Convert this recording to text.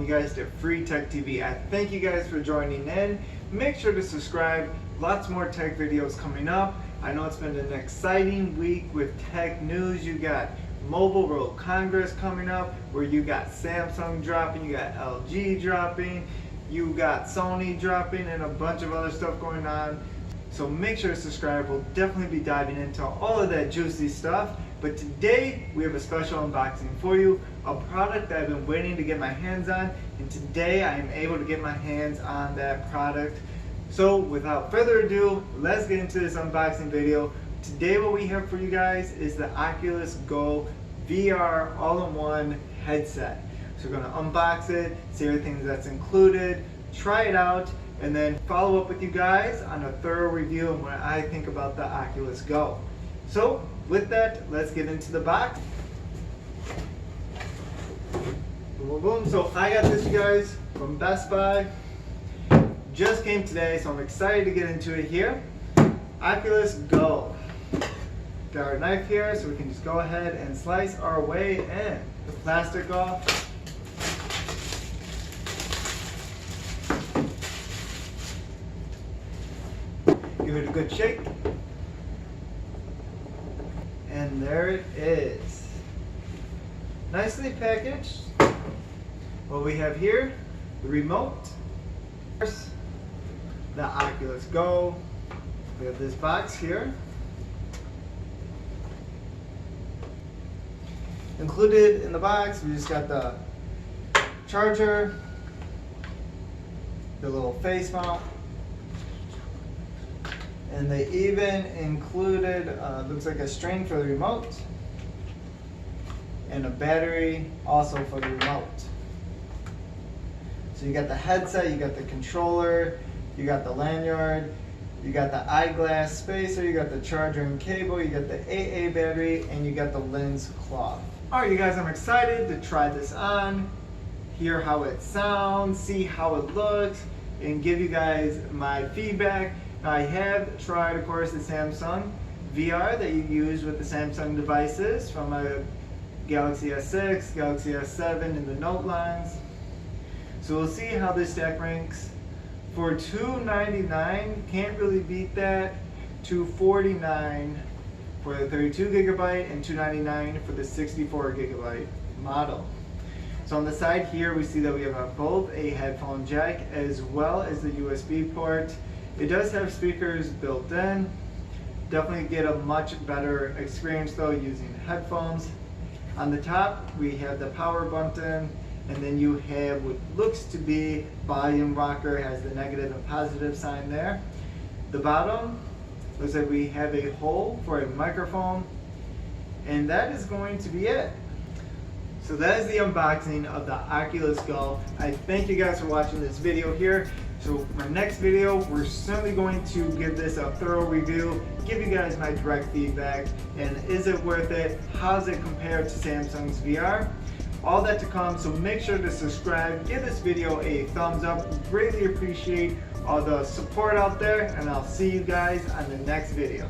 you guys to FreeTechTV. I thank you guys for joining in. Make sure to subscribe. Lots more tech videos coming up. I know it's been an exciting week with tech news. You got Mobile World Congress coming up, where you got Samsung dropping, you got LG dropping, you got Sony dropping, and a bunch of other stuff going on. So make sure to subscribe. We'll definitely be diving into all of that juicy stuff. But today we have a special unboxing for you, a product that I've been waiting to get my hands on, and today I am able to get my hands on that product. So without further ado, let's get into this unboxing video. Today what we have for you guys is the Oculus Go VR all-in-one headset. So we're going to unbox it, see everything that's included, try it out, and then follow up with you guys on a thorough review of what I think about the Oculus Go. So with that, let's get into the box. Boom, boom, boom. So I got this, you guys, from Best Buy. Just came today, so I'm excited to get into it here. Oculus Go. Got our knife here, so we can just go ahead and slice our way in. The plastic off. Give it a good shake. And there it is. Nicely packaged. What we have here, the remote, the Oculus Go. We have this box here. Included in the box, we just got the charger, the little face mount, and they even included, looks like a string for the remote, and a battery also for the remote. So you got the headset, you got the controller, you got the lanyard, you got the eyeglass spacer, you got the charger and cable, you got the AA battery, and you got the lens cloth. Alright, you guys, I'm excited to try this on, hear how it sounds, see how it looks, and give you guys my feedback. I have tried, of course, the Samsung VR that you use with the Samsung devices from a Galaxy S6, Galaxy S7, and the Note lines. So we'll see how this stack ranks. For $299, can't really beat that. $249 for the 32 gigabyte and $299 for the 64 gigabyte model. So on the side here, we see that we have both a headphone jack as well as the USB port. It does have speakers built in. Definitely get a much better experience though using headphones. On the top, we have the power button, and then you have what looks to be volume rocker, has the negative and positive sign there. The bottom looks like we have a hole for a microphone, and that is going to be it. So that is the unboxing of the Oculus Go. I thank you guys for watching this video here. So my next video, we're certainly going to give this a thorough review, give you guys my direct feedback, and is it worth it? How does it compare to Samsung's VR? All that to come, so make sure to subscribe, give this video a thumbs up. Greatly appreciate all the support out there, and I'll see you guys on the next video.